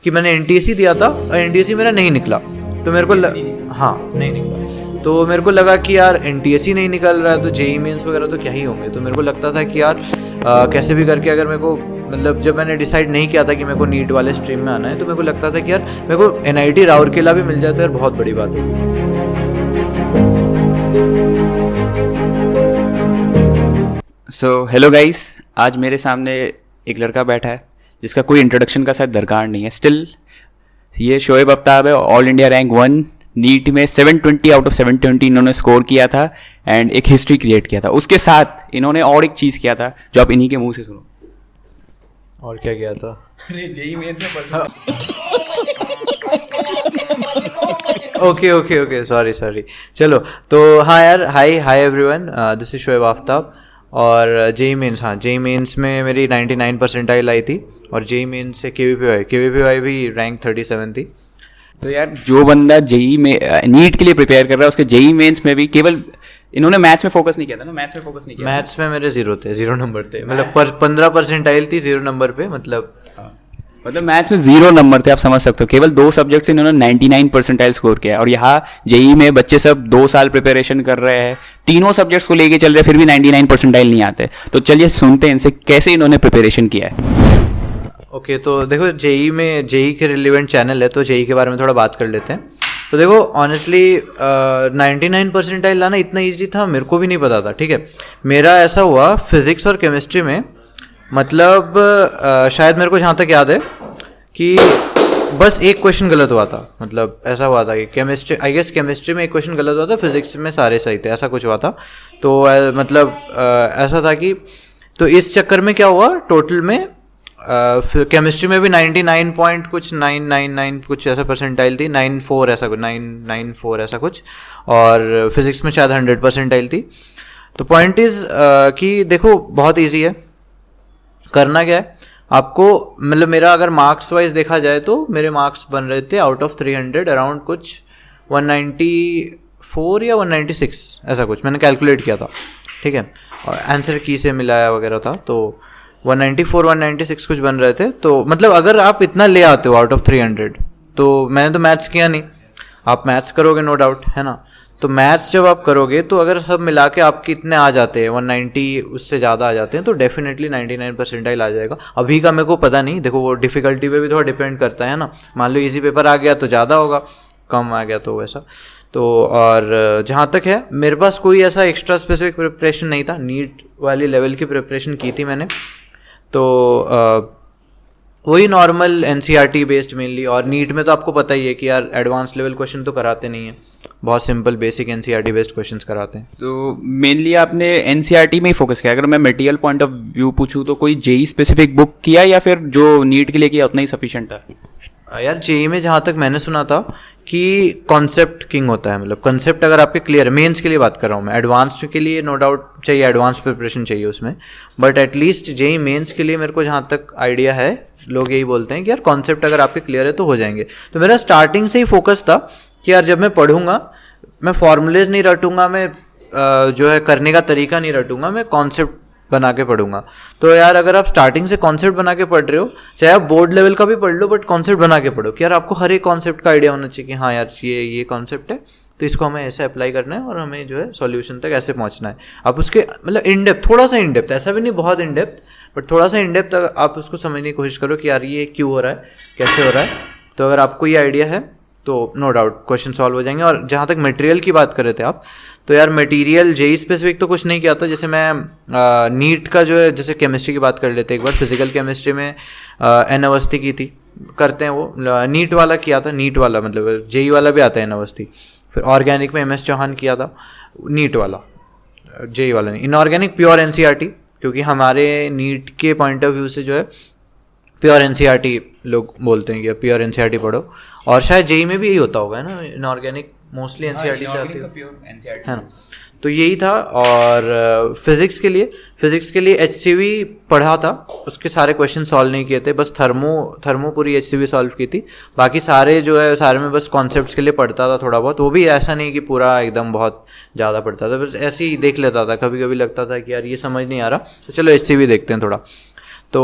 कि मैंने एनटीएससी दिया था और एनटीएससी मेरा नहीं निकला। तो मेरे को हाँ नहीं निकला, तो मेरे को लगा कि यार एनटीएससी नहीं निकल रहा है तो जेई मेंस वगैरह तो क्या ही होंगे। तो मेरे को लगता था कि यार कैसे भी करके अगर मेरे को मतलब जब मैंने डिसाइड नहीं किया था कि मेरे को नीट वाले स्ट्रीम में आना है तो मेरे को लगता था कि यार मेरे को एनआईटी राउरकेला भी मिल जाए तो यार बहुत बड़ी बात है। सो हेलो गाइस, आज मेरे सामने एक लड़का बैठा है जिसका कोई इंट्रोडक्शन का शायद दरकार नहीं है। स्टिल ये शोएब आफ्ताब है, ऑल इंडिया रैंक 1 नीट में 720 आउट ऑफ 720 इन्होंने स्कोर किया था एंड एक हिस्ट्री क्रिएट किया था। उसके साथ इन्होंने और एक चीज़ किया था जो आप इन्हीं के मुंह से सुनो। और क्या किया था? अरे जेई मेंस में ओके सॉरी चलो। तो हाँ यार, hi everyone, this is Shoaib Aftab. और जेई मेंस, हाँ जेई मेंस में मेरी 99 परसेंटाइल आई थी और जेई मेंस से केवीपीवाई भी रैंक 37 थी। तो यार जो बंदा जेई में नीट के लिए प्रिपेयर कर रहा है उसके जेई मेंस में भी केवल इन्होंने मैथ्स में फोकस नहीं किया था ना। मैथ्स में फोकस नहीं किया, मैथ्स में मेरे 0 नंबर थे, मतलब 15 परसेंटाइल थी 0 नंबर पे। मतलब मैथ्स में 0 नंबर थे, आप समझ सकते हो। केवल 2 सब्जेक्ट से इन्होंने 99 परसेंटाइल स्कोर किया। और यहाँ जेई में बच्चे सब 2 साल प्रिपरेशन कर रहे हैं, तीनों सब्जेक्ट्स को लेके चल रहे हैं, फिर भी 99 परसेंटाइल नहीं आते। तो चलिए सुनते हैं इनसे कैसे इन्होंने प्रिपरेशन किया है। ओके, तो देखो जेई के रिलेवेंट चैनल है तो जेई के बारे में थोड़ा बात कर लेते हैं। तो देखो ऑनेस्टली 99 परसेंटाइल लाना इतना ईजी था मेरे को भी नहीं पता था, ठीक है। मेरा ऐसा हुआ फिजिक्स और केमिस्ट्री में, मतलब शायद मेरे को जहाँ तक याद है कि बस एक क्वेश्चन गलत हुआ था। मतलब ऐसा हुआ था कि केमिस्ट्री में एक क्वेश्चन गलत हुआ था, फिजिक्स में सारे सही थे, ऐसा कुछ हुआ था। तो मतलब ऐसा था कि तो इस चक्कर में क्या हुआ, टोटल में केमिस्ट्री में भी 99 पॉइंट कुछ 999 कुछ ऐसा परसेंटाइल थी, 94 ऐसा कुछ 994 ऐसा कुछ, और फिजिक्स में शायद 100 परसेंटाइल थी। तो पॉइंट इज़ कि देखो बहुत इजी है। करना क्या है आपको, मतलब मेरा अगर मार्क्स वाइज देखा जाए तो मेरे मार्क्स बन रहे थे आउट ऑफ 300 अराउंड कुछ 194 या 196 ऐसा कुछ मैंने कैलकुलेट किया था, ठीक है। और आंसर की से मिलाया वगैरह था, तो 194 196 कुछ बन रहे थे। तो मतलब अगर आप इतना ले आते हो आउट ऑफ 300, तो मैंने तो मैथ्स किया नहीं, आप मैथ्स करोगे नो डाउट, है ना। तो मैथ्स जब आप करोगे तो अगर सब मिला के आपके इतने आ जाते हैं 190 उससे ज़्यादा आ जाते हैं तो डेफिनेटली 99 परसेंटाइल आ जाएगा। अभी का मेरे को पता नहीं, देखो वो डिफ़िकल्टी पे भी थोड़ा डिपेंड करता है ना। मान लो इजी पेपर आ गया तो ज़्यादा होगा, कम आ गया तो वैसा। तो और जहाँ तक है मेरे पास कोई ऐसा एक्स्ट्रा स्पेसिफिक प्रिपरेशन नहीं था, नीट वाली लेवल की प्रिपरेशन की थी मैंने। तो वही नॉर्मल एनसीईआरटी बेस्ड मेनली। और नीट में तो आपको पता ही है कि यार एडवांस लेवल क्वेश्चन तो कराते नहीं हैं, बहुत simple basic NCERT based questions कराते हैं। तो मेनली आपने एनसीईआरटी में ही फोकस किया। अगर मैं मटेरियल पॉइंट ऑफ व्यू पूछूं तो कोई जेई स्पेसिफिक बुक किया या फिर जो नीट के लिए किया उतना ही सफिशिएंट था? यार जेई में जहाँ तक मैंने सुना था कि कॉन्सेप्ट किंग होता है, मतलब कॉन्सेप्ट अगर आपके क्लियर है, मेंस के लिए बात कर रहा हूँ मैं, एडवांस के लिए नो डाउट चाहिए, एडवांस प्रिपरेशन चाहिए उसमें, बट एटलीस्ट जेई मेंस के लिए मेरे को जहाँ तक आइडिया है लोग यही बोलते हैं कि यार कॉन्सेप्ट अगर आपके क्लियर है तो हो जाएंगे। तो मेरा स्टार्टिंग से ही फोकस था कि यार जब मैं पढ़ूंगा मैं फॉर्मूलेज नहीं रटूंगा, मैं जो है करने का तरीका नहीं रटूंगा, मैं कॉन्सेप्ट बना के पढ़ूंगा। तो यार अगर आप स्टार्टिंग से कॉन्सेप्ट बना के पढ़ रहे हो, चाहे आप बोर्ड लेवल का भी पढ़ लो, बट कॉन्सेप्ट बना के पढ़ो कि यार आपको हर एक कॉन्सेप्ट का आइडिया होना चाहिए कि हाँ यार ये कॉन्सेप्ट है तो इसको हमें ऐसे अप्लाई करना है और हमें जो है सॉल्यूशन तक ऐसे पहुंचना है। आप उसके मतलब इन डेप्थ, थोड़ा सा इन डेप्थ, ऐसा भी नहीं बहुत इन डेप्थ, बट थोड़ा सा इन डेप्थ आप उसको समझने की कोशिश करो कि यार ये क्यों हो रहा है, कैसे हो रहा है। तो अगर आपको ये आइडिया है तो नो डाउट क्वेश्चन सॉल्व हो जाएंगे। और जहाँ तक मटेरियल की बात कर रहे थे आप, तो यार मटेरियल जेई स्पेसिफिक तो कुछ नहीं किया था। जैसे मैं नीट का जो है, जैसे केमिस्ट्री की बात कर लेते हैं एक बार, फिजिकल केमिस्ट्री में एन अवस्थी की थी, करते हैं वो, नीट वाला किया था, नीट वाला मतलब जेई वाला भी आता है एन अवस्थी। फिर ऑर्गेनिक में एमएस चौहान किया था, नीट वाला, जेई वाला नहीं। इनऑर्गेनिक प्योर एनसीईआरटी, क्योंकि हमारे नीट के पॉइंट ऑफ व्यू से जो है प्योर एनसीईआरटी लोग बोलते हैं कि प्योर एनसीईआरटी पढ़ो। और शायद जेई में भी यही होता होगा, है ना, इनऑर्गेनिक मोस्टली एनसीईआरटी से आती है ना। तो यही था। और फिज़िक्स के लिए एचसीवी पढ़ा था, उसके सारे क्वेश्चन सॉल्व नहीं किए थे, बस थर्मो पूरी एचसीवी सॉल्व की थी। बाकी सारे जो है सारे में बस कॉन्सेप्ट्स के लिए पढ़ता था थोड़ा बहुत, वो भी ऐसा नहीं कि पूरा एकदम बहुत ज़्यादा पढ़ता था, बस ऐसे ही देख लेता था। कभी कभी लगता था कि यार ये समझ नहीं आ रहा तो चलो एचसीवी देखते हैं थोड़ा। तो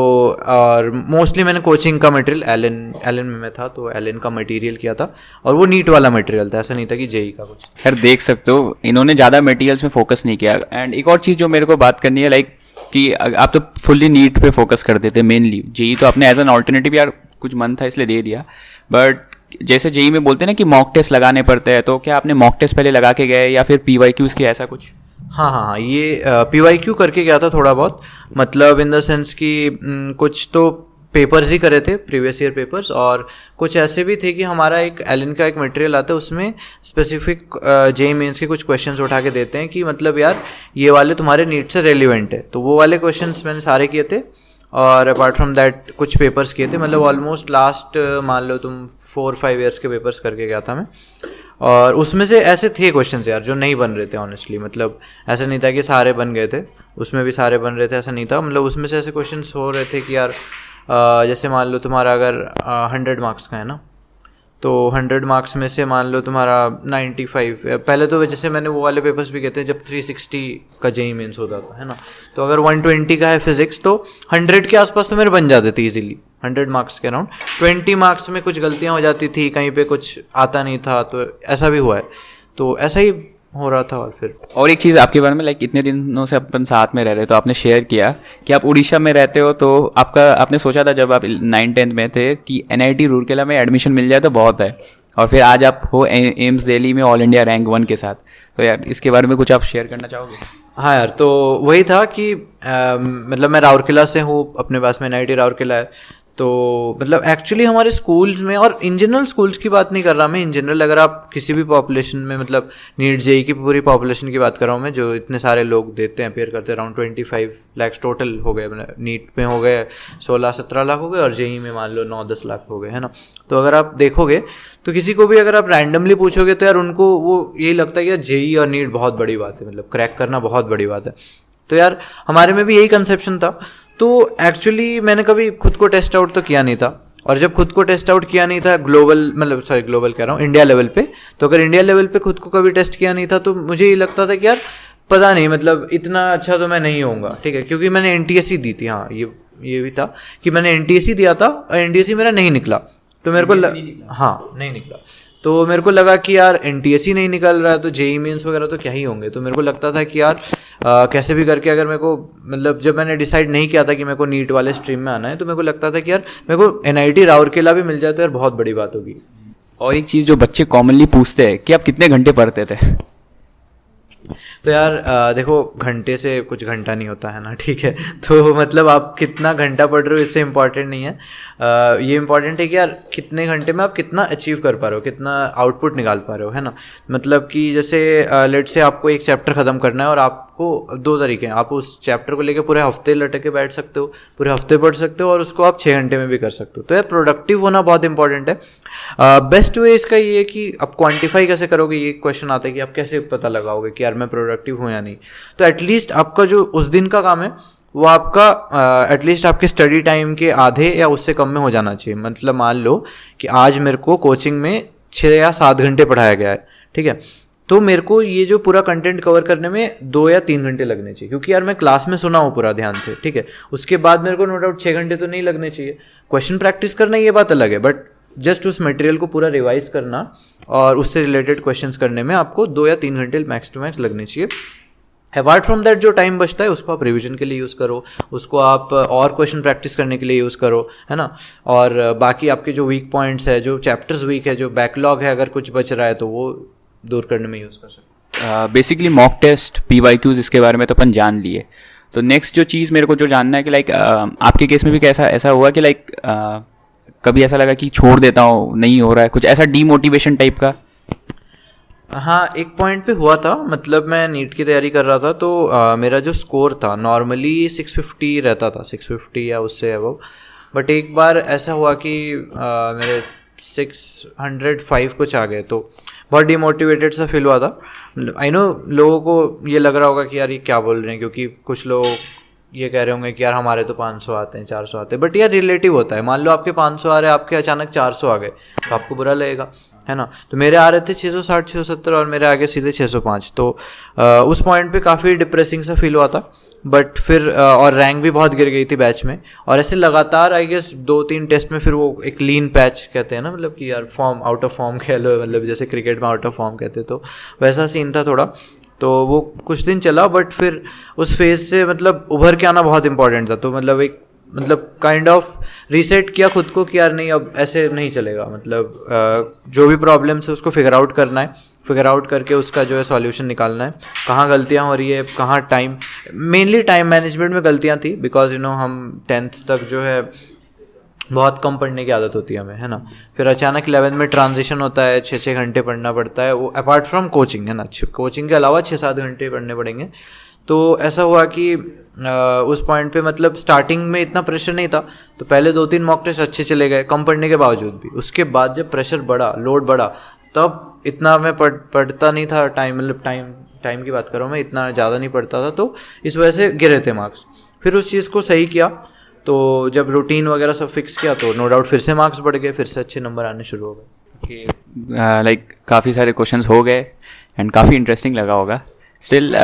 और मोस्टली मैंने कोचिंग का मटेरियल एलन में मैं था तो एलन का मटेरियल किया था, और वो नीट वाला मटेरियल था, ऐसा नहीं था कि जेई का कुछ। खैर देख सकते हो इन्होंने ज़्यादा मटेरियल्स में फोकस नहीं किया। एंड एक और चीज़ जो मेरे को बात करनी है लाइक कि आप तो फुल्ली नीट पे फोकस कर देते मेनली, जेई तो आपने एज एन ऑल्टरनेटिव यार कुछ मन था इसलिए दे दिया, बट जैसे जेई में बोलते हैं ना कि मॉक टेस्ट लगाने पड़ते हैं, तो क्या आपने मॉक टेस्ट पहले लगा के गए या फिर पीवाईक्यूज की ऐसा कुछ? हाँ, ये पीवाईक्यू करके गया था थोड़ा बहुत, मतलब इन द सेंस कि कुछ तो पेपर्स ही करे थे, प्रीवियस ईयर पेपर्स, और कुछ ऐसे भी थे कि हमारा एक एलन का एक मटेरियल आता है, उसमें स्पेसिफिक जेई मेंस के कुछ क्वेश्चंस उठा के देते हैं कि मतलब यार ये वाले तुम्हारे नीट से रेलिवेंट है, तो वो वाले क्वेश्चंस मैंने सारे किए थे। और अपार्ट फ्रॉम दैट कुछ पेपर्स किए थे, मतलब ऑलमोस्ट लास्ट मान लो तुम 4-5 ईयर्स के पेपर्स करके गया था मैं, और उसमें से ऐसे थे क्वेश्चंस यार जो नहीं बन रहे थे ऑनेस्टली, मतलब ऐसा नहीं था कि सारे बन गए थे, उसमें भी सारे बन रहे थे ऐसा नहीं था, मतलब उसमें से ऐसे क्वेश्चंस हो रहे थे कि यार जैसे मान लो तुम्हारा अगर 100 मार्क्स का है ना, तो 100 मार्क्स में से मान लो तुम्हारा 95, पहले तो जैसे मैंने वो वाले पेपर्स भी कहते हैं जब 360 का जेई मेंस होता था, है ना, तो अगर 120 का है फिजिक्स तो 100 के आसपास तो मेरे बन जाते थे इजीली, 100 मार्क्स के अराउंड। 20 मार्क्स में कुछ गलतियां हो जाती थी, कहीं पे कुछ आता नहीं था, तो ऐसा भी हुआ है, तो ऐसा ही हो रहा था। और एक चीज़ आपके बारे में लाइक इतने दिनों से अपन साथ में रह रहे, तो आपने शेयर किया कि आप उड़ीसा में रहते हो, तो आपने सोचा था जब आप 9-10 में थे कि NIT रूरकेला में एडमिशन मिल जाए तो बहुत है, और फिर आज आप हो एम्स दिल्ली में ऑल इंडिया रैंक 1 के साथ, तो यार इसके बारे में कुछ आप शेयर करना चाहोगे? हाँ यार, तो वही था कि मतलब मैं राउरकेला से हूँ, अपने पास में NIT राउरकेला है, तो मतलब एक्चुअली हमारे स्कूल्स में, और इन जनरल स्कूल्स की बात नहीं कर रहा मैं, इन जनरल अगर आप किसी भी पॉपुलेशन में, मतलब नीट जेई की पूरी पॉपुलेशन की बात कर रहा हूँ मैं, जो इतने सारे लोग देते हैं, अपेयर करते हैं, अराउंड 25 लाख टोटल हो गए, मतलब नीट में हो गए 16-17 लाख हो गए, और जेई में मान लो 9-10 लाख हो गए, है ना। तो अगर आप देखोगे तो किसी को भी अगर आप रैंडमली पूछोगे तो यार उनको वो यही लगता है कि यार जेई और नीट बहुत बड़ी बात है, मतलब क्रैक करना बहुत बड़ी बात है। तो यार हमारे में भी यही कंसेप्शन था, तो एक्चुअली मैंने कभी खुद को टेस्ट आउट तो किया नहीं था, और जब खुद को टेस्ट आउट किया नहीं था ग्लोबल, मतलब सॉरी ग्लोबल कह रहा हूँ, इंडिया लेवल पे, तो अगर इंडिया लेवल पे खुद को कभी टेस्ट किया नहीं था तो मुझे ये लगता था कि यार पता नहीं, मतलब इतना अच्छा तो मैं नहीं होऊंगा, ठीक है, क्योंकि मैंने NTSC दी थी। हाँ, ये भी था कि मैंने NTSC दिया था और NTSC मेरा नहीं निकला, तो मेरे को हाँ नहीं निकला, तो मेरे को लगा कि यार NTSC नहीं निकल रहा है तो जेई मेंस वगैरह तो क्या ही होंगे, तो मेरे को लगता था कि यार कैसे भी करके अगर मेरे को, मतलब जब मैंने डिसाइड नहीं किया था कि मेरे को नीट वाले स्ट्रीम में आना है, तो मेरे को लगता था कि यार मेरे को NIT राउरकेला भी मिल जाए तो यार बहुत बड़ी बात होगी। और एक चीज़ जो बच्चे कॉमनली पूछते हैं कि आप कितने घंटे पढ़ते थे? तो यार देखो, घंटे से कुछ घंटा नहीं होता है ना, ठीक है, तो मतलब आप कितना घंटा पढ़ रहे हो इससे इम्पॉर्टेंट नहीं है, ये इम्पॉर्टेंट है कि यार कितने घंटे में आप कितना अचीव कर पा रहे हो, कितना आउटपुट निकाल पा रहे हो, है ना। मतलब कि जैसे लेट से आपको एक चैप्टर ख़त्म करना है, और आपको 2 तरीके हैं, आप उस चैप्टर को लेकर पूरे हफ्ते लटक के बैठ सकते हो, पूरे हफ्ते पढ़ सकते हो, और उसको आप 6 घंटे में भी कर सकते हो। तो यार प्रोडक्टिव होना बहुत इंपॉर्टेंट है। बेस्ट वे इसका ये है कि आप क्वान्टिफाई कैसे करोगे, ये क्वेश्चन आता है कि आप कैसे पता लगाओगे कि यार मैं प्रोडक्टिव हूँ या नहीं। तो एटलीस्ट आपका जो उस दिन का काम है वो आपका एटलीस्ट आपके स्टडी टाइम के आधे या उससे कम में हो जाना चाहिए। मतलब मान लो कि आज मेरे को कोचिंग में 6 या 7 घंटे पढ़ाया गया है, ठीक है, तो मेरे को ये जो पूरा कंटेंट कवर करने में 2 या 3 घंटे लगने चाहिए, क्योंकि यार मैं क्लास में सुना हूँ पूरा ध्यान से, ठीक है। उसके बाद मेरे को नो डाउट 6 घंटे तो नहीं लगने चाहिए। क्वेश्चन प्रैक्टिस करना ये बात अलग है, बट जस्ट उस मटेरियल को पूरा रिवाइज करना और उससे रिलेटेड क्वेश्चंस करने में आपको 2 या 3 घंटे मैक्स टू मैक्स लगने चाहिए। अपार्ट फ्रॉम दैट जो टाइम बचता है उसको आप रिवीजन के लिए यूज़ करो, उसको आप और क्वेश्चन प्रैक्टिस करने के लिए यूज़ करो, है ना। और बाकी आपके जो वीक पॉइंट्स है, जो चैप्टर्स वीक है, जो बैकलॉग है, अगर कुछ बच रहा है तो वो दूर करने में यूज़ कर सकते। बेसिकली मॉक टेस्ट, PYQs, इसके बारे में तो अपन जान लिए। तो नेक्स्ट जो चीज़ मेरे को जो जानना है कि लाइक आपके केस में भी कैसा ऐसा हुआ कि लाइक कभी ऐसा लगा कि छोड़ देता हूँ, नहीं हो रहा है, कुछ ऐसा डीमोटिवेशन टाइप का? हाँ, एक पॉइंट पे हुआ था। मतलब मैं नीट की तैयारी कर रहा था, तो मेरा जो स्कोर था नॉर्मली 650 रहता था, 650 या उससे अबव, बट एक बार ऐसा हुआ कि मेरे 605 कुछ आ गए, तो बहुत डिमोटिवेटेड सा फील हुआ था। आई नो लोगों को ये लग रहा होगा कि यार ये क्या बोल रहे हैं, क्योंकि कुछ लोग ये कह रहे होंगे कि यार हमारे तो 500 आते हैं, 400 आते हैं, बट यार रिलेटिव होता है। मान लो आपके 500 आ रहे हैं, आपके अचानक 400 आ गए, तो आपको बुरा लगेगा, है ना। तो मेरे आ रहे थे 660 670 और मेरे आगे सीधे 605, तो उस पॉइंट पे काफ़ी डिप्रेसिंग सा फील हुआ था। बट फिर और रैंक भी बहुत गिर गई थी बैच में, और ऐसे लगातार आई गेस 2-3 टेस्ट में फिर वो एक लीन पैच कहते हैं ना, मतलब कि यार फॉर्म आउट ऑफ फॉर्म कह लो, मतलब जैसे क्रिकेट में आउट ऑफ फॉर्म कहते, तो वैसा सीन था थोड़ा। तो वो कुछ दिन चला, बट फिर उस फेज से मतलब उभर के आना बहुत इंपॉर्टेंट था। तो मतलब एक मतलब काइंड ऑफ रीसेट किया खुद को कि यार नहीं, अब ऐसे नहीं चलेगा, मतलब जो भी प्रॉब्लम्स है उसको फिगर आउट करना है, फिगर आउट करके उसका जो है सॉल्यूशन निकालना है, कहाँ गलतियाँ हो रही है, कहाँ टाइम, मेनली टाइम मैनेजमेंट में गलतियाँ थी, बिकॉज हम 10th तक जो है बहुत कम पढ़ने की आदत होती है हमें, है ना। फिर अचानक 11th में ट्रांजिशन होता है, 6-6 घंटे पढ़ना पड़ता है, वो अपार्ट फ्रॉम कोचिंग, है ना, कोचिंग के अलावा 6-7 घंटे पढ़ने पड़ेंगे। तो ऐसा हुआ कि उस पॉइंट पे मतलब स्टार्टिंग में इतना प्रेशर नहीं था, तो पहले 2-3 मॉक टेस्ट अच्छे चले गए कम पढ़ने के बावजूद भी। उसके बाद जब प्रेशर बढ़ा, लोड बढ़ा, तब इतना मैं पढ़ता नहीं था, मतलब टाइम की बात कर रहा हूँ मैं, इतना ज़्यादा नहीं पढ़ता था, तो इस वजह से गिरे थे मार्क्स। फिर उस चीज़ को सही किया, तो जब रूटीन वगैरह सब फिक्स किया तो नो डाउट फिर से मार्क्स बढ़ गए, फिर से अच्छे नंबर आने शुरू हो गए। लाइक काफ़ी सारे क्वेश्चंस हो गए एंड काफ़ी इंटरेस्टिंग लगा होगा। स्टिल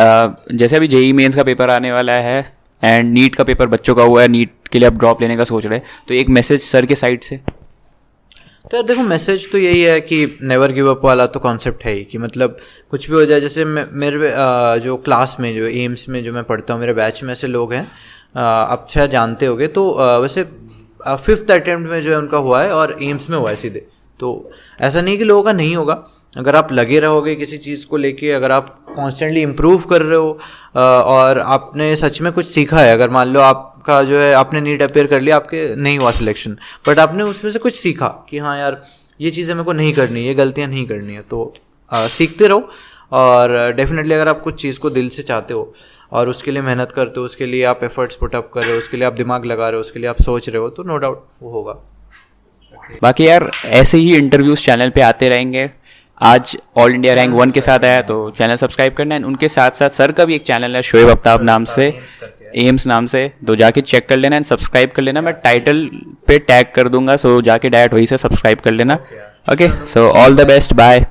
जैसे अभी जेई मेंस का पेपर आने वाला है एंड नीट का पेपर बच्चों का हुआ है, नीट के लिए आप ड्रॉप लेने का सोच रहे हैं, तो एक मैसेज सर के साइड से। तो यार देखो, मैसेज तो यही है कि नेवर गिव अप वाला तो कॉन्सेप्ट है ही, कि मतलब कुछ भी हो जाए। जैसे मेरे जो क्लास में, जो एम्स में जो मैं पढ़ता हूँ, मेरे बैच में ऐसे लोग हैं, आप शायद जानते होंगे, तो वैसे 5th अटेम्प्ट में जो है उनका हुआ है और एम्स में हुआ है सीधे। तो ऐसा नहीं कि लोगों का नहीं होगा, अगर आप लगे रहोगे किसी चीज़ को लेके, अगर आप कॉन्स्टेंटली इम्प्रूव कर रहे हो और आपने सच में कुछ सीखा है, अगर मान लो आपका जो है आपने नीट अपेयर कर लिया, आपके नहीं हुआ सिलेक्शन, बट आपने उसमें से कुछ सीखा कि हाँ यार ये चीज़ें मेरे को नहीं करनी, ये गलतियाँ नहीं करनी है, तो सीखते रहो। और डेफिनेटली अगर आप कुछ चीज़ को दिल से चाहते हो और उसके लिए मेहनत करते हो, उसके लिए आप एफर्ट्स पुटअप कर रहे हो, उसके लिए आप दिमाग लगा रहे हो, उसके लिए आप सोच रहे हो, तो नो डाउट वो होगा। बाकी यार ऐसे ही इंटरव्यूज चैनल पे आते रहेंगे। आज ऑल इंडिया रैंक 1 के साथ आया, तो चैनल सब्सक्राइब करना है। उनके साथ साथ सर का भी एक चैनल है शोएब आफ्ताब नाम से, एम्स नाम से, तो जाके चेक कर लेना एंड सब्सक्राइब कर लेना। मैं टाइटल पे टैग कर दूंगा, सो जाके डायरेक्ट वहीं से सब्सक्राइब कर लेना। Okay, so all the best, bye.